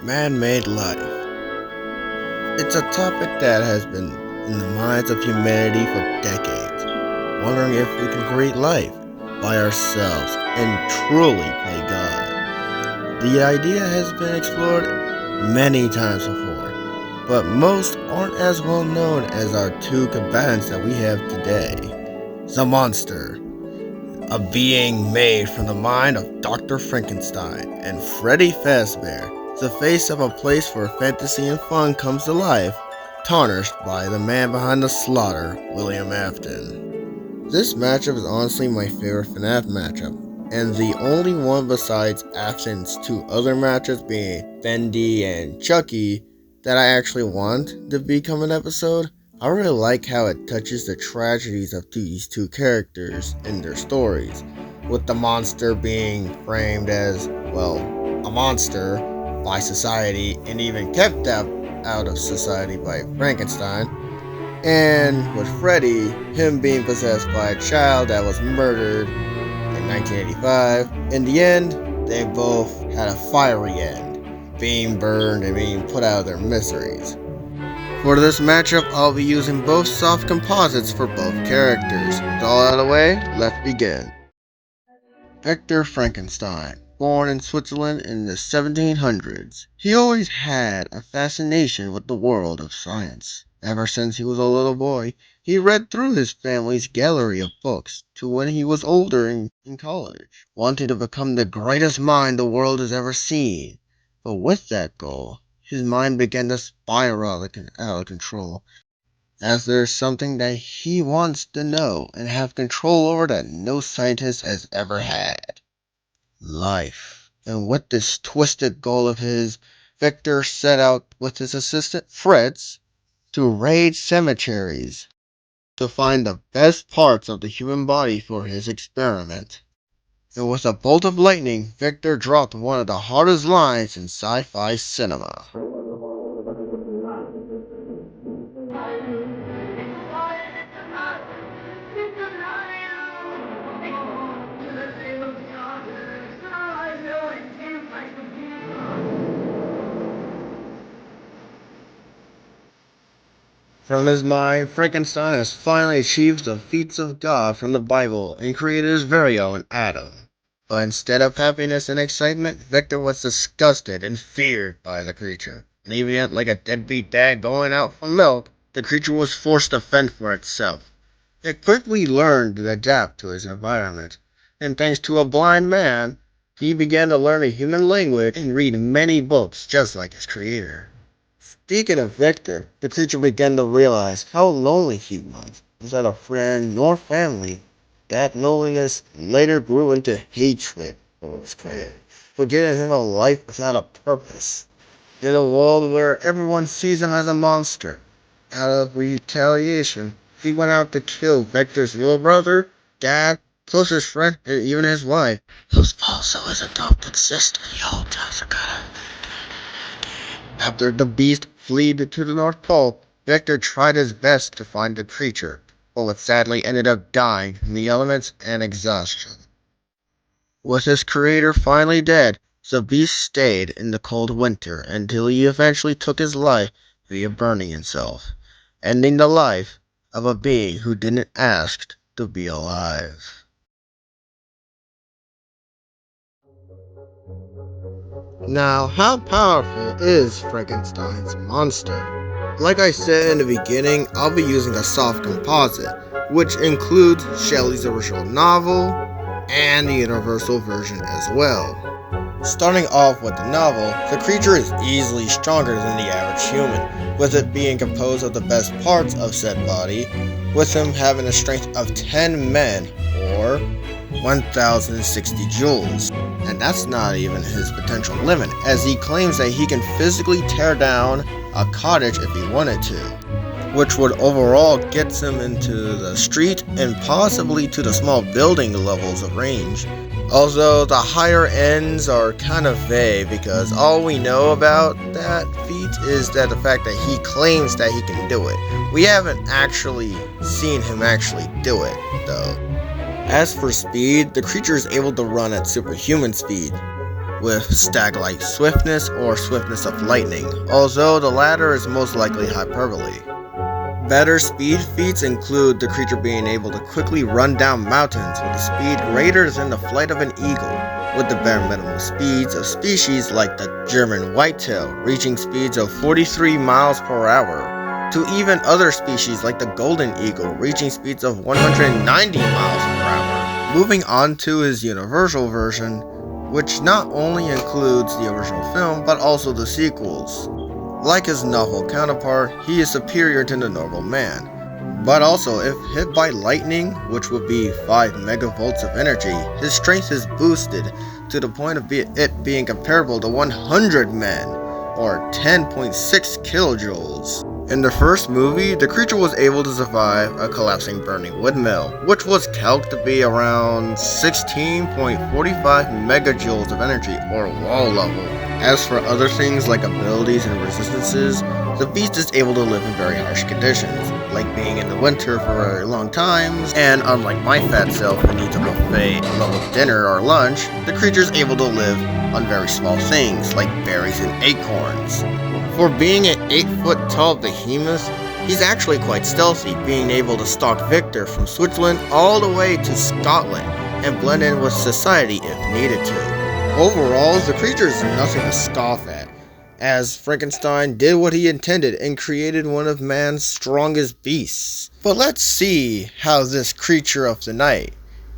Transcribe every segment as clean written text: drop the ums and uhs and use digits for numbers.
Man-made life. It's a topic that has been in the minds of humanity for decades, wondering if we can create life by ourselves and truly play God. The idea has been explored many times before, but most aren't as well known as our two combatants that we have today. The monster, a being made from the mind of Dr. Frankenstein, and Freddy Fazbear, the face of a place where fantasy and fun comes to life, tarnished by the man behind the slaughter, William Afton. This matchup is honestly my favorite Fnaf matchup, and the only one besides Afton's two other matchups being Fendi and Chucky that I actually want to become an episode. I really like how it touches the tragedies of these two characters in their stories, with the monster being framed as, well, a monster by society and even kept out of society by Frankenstein, and with Freddy, him being possessed by a child that was murdered in 1985. In the end, they both had a fiery end, being burned and being put out of their miseries. For this matchup, I'll be using both soft composites for both characters. With all out of the way, let's begin. Victor Frankenstein, born in Switzerland in the 1700s. He always had a fascination with the world of science. Ever since he was a little boy, he read through his family's gallery of books to when he was older in college, wanting to become the greatest mind the world has ever seen. But with that goal, his mind began to spiral out of control, as there's something that he wants to know and have control over that no scientist has ever had. Life. And with this twisted goal of his, Victor set out with his assistant Fritz to raid cemeteries to find the best parts of the human body for his experiment. And with a bolt of lightning, Victor dropped one of the hardest lines in sci-fi cinema. From his mind, Frankenstein has finally achieved the feats of God from the Bible and created his very own Adam. But instead of happiness and excitement, Victor was disgusted and feared by the creature. Leaving it like a deadbeat dad going out for milk, the creature was forced to fend for itself. It quickly learned to adapt to his environment, and thanks to a blind man, he began to learn a human language and read many books just like his creator. Speaking of Victor, the creature began to realize how lonely he was without a friend nor family. That loneliness later grew into hatred for his creator, for giving him a life without a purpose. In a world where everyone sees him as a monster, out of retaliation, he went out to kill Victor's little brother, dad, closest friend, and even his wife, who's also his adopted sister. Yo, Jessica. After the beast fled to the North Pole, Victor tried his best to find the creature, but sadly ended up dying from the elements and exhaustion. With his creator finally dead, the beast stayed in the cold winter until he eventually took his life via burning himself, ending the life of a being who didn't ask to be alive. Now, how powerful is Frankenstein's monster? Like I said in the beginning, I'll be using a soft composite, which includes Shelley's original novel and the universal version as well. Starting off with the novel, the creature is easily stronger than the average human, with it being composed of the best parts of said body, with him having a strength of 10 men, or 1,060 joules. And that's not even his potential limit, as he claims that he can physically tear down a cottage if he wanted to, which would overall get him into the street and possibly to the small building levels of range. Although the higher ends are kind of vague, because all we know about that feat is that the fact that he claims that he can do it. We haven't actually seen him actually do it, though. As for speed, the creature is able to run at superhuman speed, with stag-like swiftness or swiftness of lightning, although the latter is most likely hyperbole. Better speed feats include the creature being able to quickly run down mountains with a speed greater than the flight of an eagle, with the bare minimum speeds of species like the German whitetail reaching speeds of 43 miles per hour, to even other species like the golden eagle reaching speeds of 190 miles per hour. Moving on to his universal version, which not only includes the original film but also the sequels. Like his novel counterpart, he is superior to the normal man. But also, if hit by lightning, which would be 5 megavolts of energy, his strength is boosted to the point of it being comparable to 100 men, or 10.6 kilojoules. In the first movie, the creature was able to survive a collapsing burning windmill, which was calculated to be around 16.45 megajoules of energy, or wall level. As for other things like abilities and resistances, the beast is able to live in very harsh conditions, like being in the winter for very long times, and unlike my fat self who needs a buffet level dinner or lunch, the creature is able to live on very small things like berries and acorns. For being an 8-foot tall behemoth, he's actually quite stealthy, being able to stalk Victor from Switzerland all the way to Scotland and blend in with society if needed to. Overall, the creature is nothing to scoff at, as Frankenstein did what he intended and created one of man's strongest beasts. But let's see how this creature of the night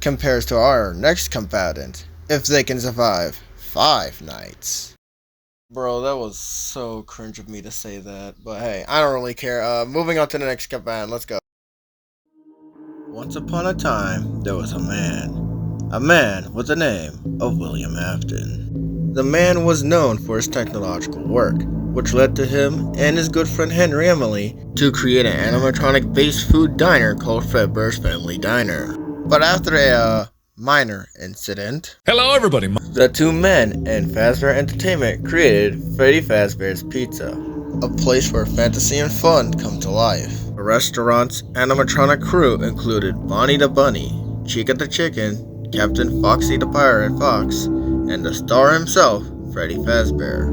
compares to our next combatant, if they can survive 5 nights. Bro, that was so cringe of me to say that, but hey, I don't really care. Moving on to the next combatant, let's go. Once upon a time, there was a man with the name of William Afton. The man was known for his technological work, which led to him and his good friend Henry Emily to create an animatronic-based food diner called Fazbear's Family Diner. But after a minor incident, hello everybody, the two men and Fazbear Entertainment created Freddy Fazbear's Pizza, a place where fantasy and fun come to life. The restaurant's animatronic crew included Bonnie the Bunny, Chica the Chicken, Captain Foxy the Pirate Fox, and the star himself, Freddy Fazbear.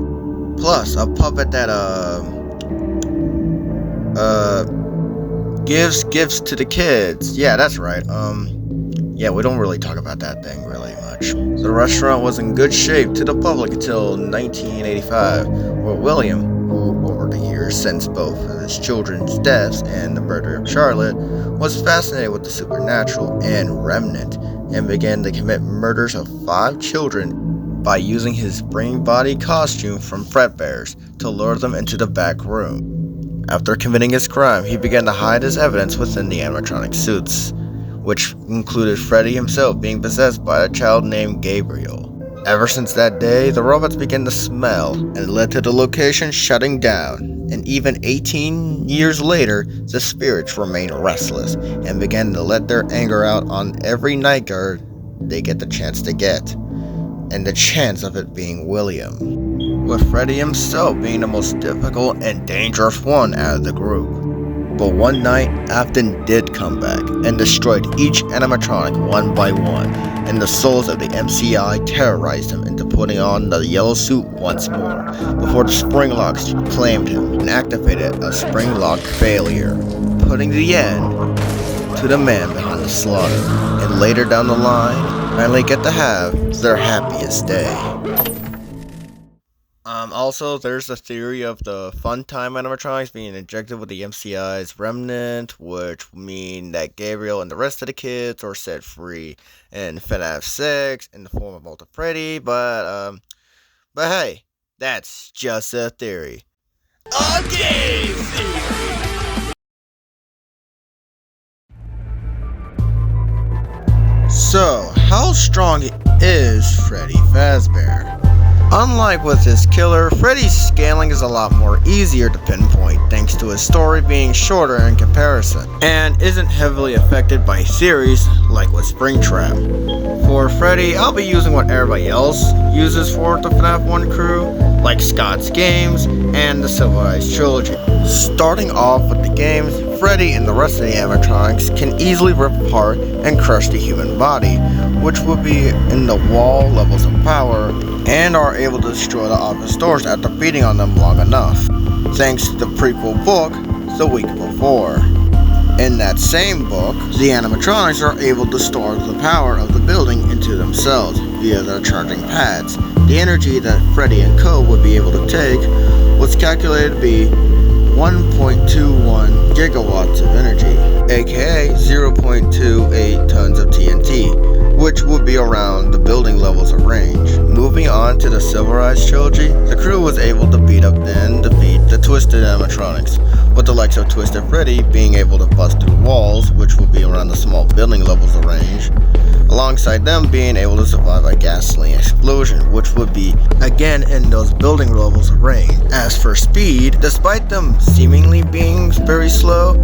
Plus, a puppet that, gives gifts to the kids. Yeah, that's right. Yeah, we don't really talk about that thing really much. The restaurant was in good shape to the public until 1985, where William, who over the years since both of his children's deaths and the murder of Charlotte, was fascinated with the supernatural and remnant, and began to commit murders of 5 children by using his spring body costume from Fredbear's to lure them into the back room. After committing his crime, he began to hide his evidence within the animatronic suits, which included Freddy himself being possessed by a child named Gabriel. Ever since that day, the robots began to smell, and it led to the location shutting down. And even 18 years later, the spirits remained restless and began to let their anger out on every night guard they get the chance to get, and the chance of it being William, with Freddy himself being the most difficult and dangerous one out of the group. But one night, Afton did come back and destroyed each animatronic one by one, and the souls of the MCI terrorized him into putting on the yellow suit once more, before the spring locks claimed him and activated a spring lock failure, putting the end to the man behind the slaughter, and later down the line, finally get to have their happiest day. Also, there's the theory of the Funtime animatronics being injected with the MCI's remnant, which would mean that Gabriel and the rest of the kids are set free in Fnaf 6 in the form of Multi Freddy, but hey, that's just a theory. A game theory! So, how strong is Freddy Fazbear? Unlike with his killer, Freddy's scaling is a lot more easier to pinpoint thanks to his story being shorter in comparison, and isn't heavily affected by theories like with Springtrap. For Freddy, I'll be using what everybody else uses for the FNAF 1 crew, like Scott's Games and the Silver Eyes trilogy. Starting off with the games, Freddy and the rest of the animatronics can easily rip apart and crush the human body, which would be in the wall levels of power, and are able to destroy the office doors after beating on them long enough, thanks to the prequel book, The Week Before. In that same book, the animatronics are able to store the power of the building into themselves via their charging pads. The energy that Freddy and Co. would be able to take was calculated to be 1.21 gigawatts of energy, aka 0.28 tons of TNT, which would be around the building levels of range. Moving on to the Silverized trilogy, the crew was able to beat up and defeat the Twisted animatronics, with the likes of Twisted Freddy being able to bust through walls, which would be around the small building levels of range, alongside them being able to survive a gasoline explosion, which would be again in those building levels of range. As for speed, despite them seemingly being very slow,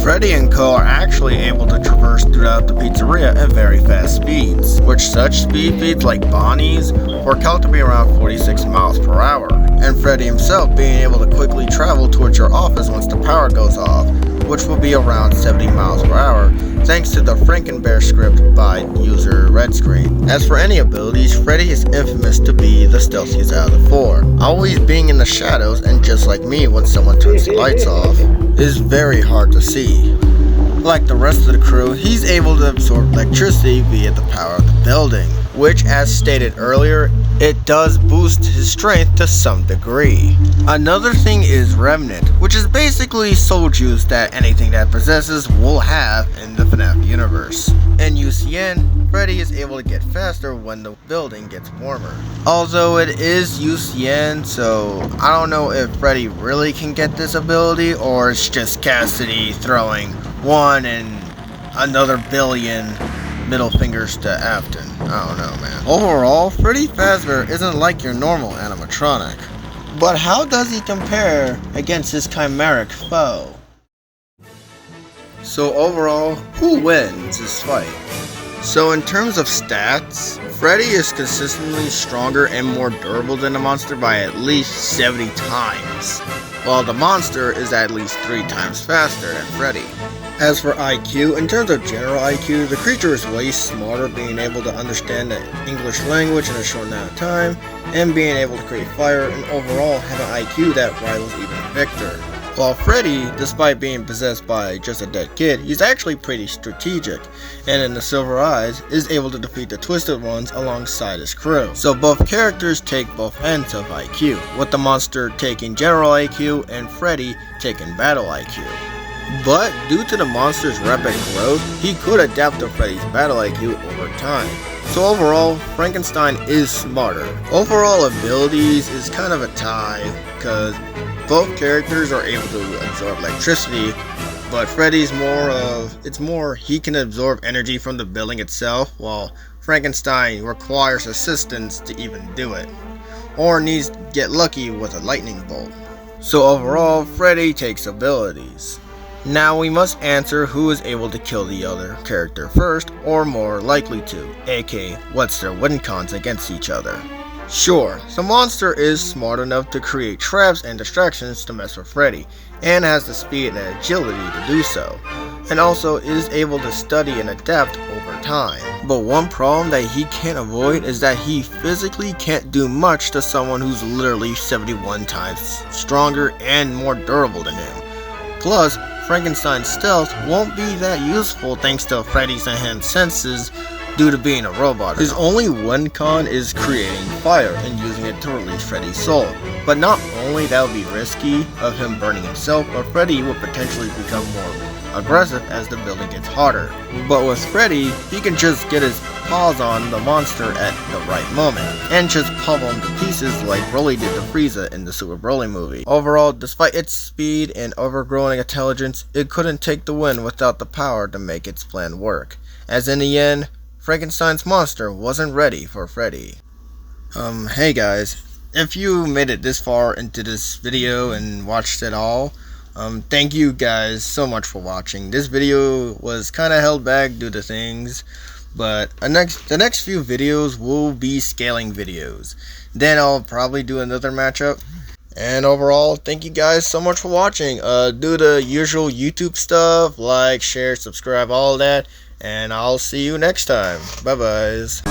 Freddy and Co. are actually able to traverse throughout the pizzeria at very fast speeds, which such speed feeds like Bonnie's were calculated to be around 46 miles per hour, and Freddy himself being able to quickly travel towards your office once the power goes off, which will be around 70 miles per hour, thanks to the FrankenBear script by user Redscreen. As for any abilities, Freddy is infamous to be the stealthiest out of the four, always being in the shadows, and just like me when someone turns the lights off, is very hard to see. Like the rest of the crew, he's able to absorb electricity via the power of the building, which, as stated earlier, it does boost his strength to some degree. Another thing is Remnant, which is basically soul juice that anything that possesses will have in the Fnaf universe. In UCN, Freddy is able to get faster when the building gets warmer. Although it is UCN, so I don't know if Freddy really can get this ability, or it's just Cassidy throwing 1 and another billion middle fingers to Afton. I don't know, man. Overall, Freddy Fazbear isn't like your normal animatronic. But how does he compare against his chimeric foe? So overall, who wins this fight? So in terms of stats, Freddy is consistently stronger and more durable than the monster by at least 70 times, while the monster is at least 3 times faster than Freddy. As for IQ, in terms of general IQ, the creature is way smarter, being able to understand the English language in a short amount of time, and being able to create fire, and overall have an IQ that rivals even Victor. While Freddy, despite being possessed by just a dead kid, he's actually pretty strategic, and in the Silver Eyes, is able to defeat the Twisted Ones alongside his crew. So both characters take both ends of IQ, with the monster taking general IQ and Freddy taking battle IQ. But due to the monster's rapid growth, he could adapt to Freddy's battle IQ over time. So overall, Frankenstein is smarter. Overall abilities is kind of a tie, because both characters are able to absorb electricity, but Freddy's he can absorb energy from the building itself, while Frankenstein requires assistance to even do it, or needs to get lucky with a lightning bolt. So overall, Freddy takes abilities. Now we must answer who is able to kill the other character first, or more likely to, aka what's their win cons against each other. Sure, the monster is smart enough to create traps and distractions to mess with Freddy, and has the speed and agility to do so, and also is able to study and adapt over time. But one problem that he can't avoid is that he physically can't do much to someone who's literally 71 times stronger and more durable than him. Plus, Frankenstein's stealth won't be that useful thanks to Freddy's enhanced senses due to being a robot. His only win con is creating fire and using it to release Freddy's soul. But not only that would be risky of him burning himself, but Freddy would potentially become more aggressive as the building gets hotter. But with Freddy, he can just get his paws on the monster at the right moment, and just pummel him to pieces like Broly did to Frieza in the Super Broly movie. Overall, despite its speed and overgrowing intelligence, it couldn't take the win without the power to make its plan work, as in the end, Frankenstein's monster wasn't ready for Freddy. Hey guys, if you made it this far into this video and watched it all, thank you guys so much for watching. This video was kind of held back due to things, but the next few videos will be scaling videos. Then I'll probably do another matchup. And overall, thank you guys so much for watching. Do the usual YouTube stuff, like, share, subscribe, all that. And I'll see you next time. Bye-byes.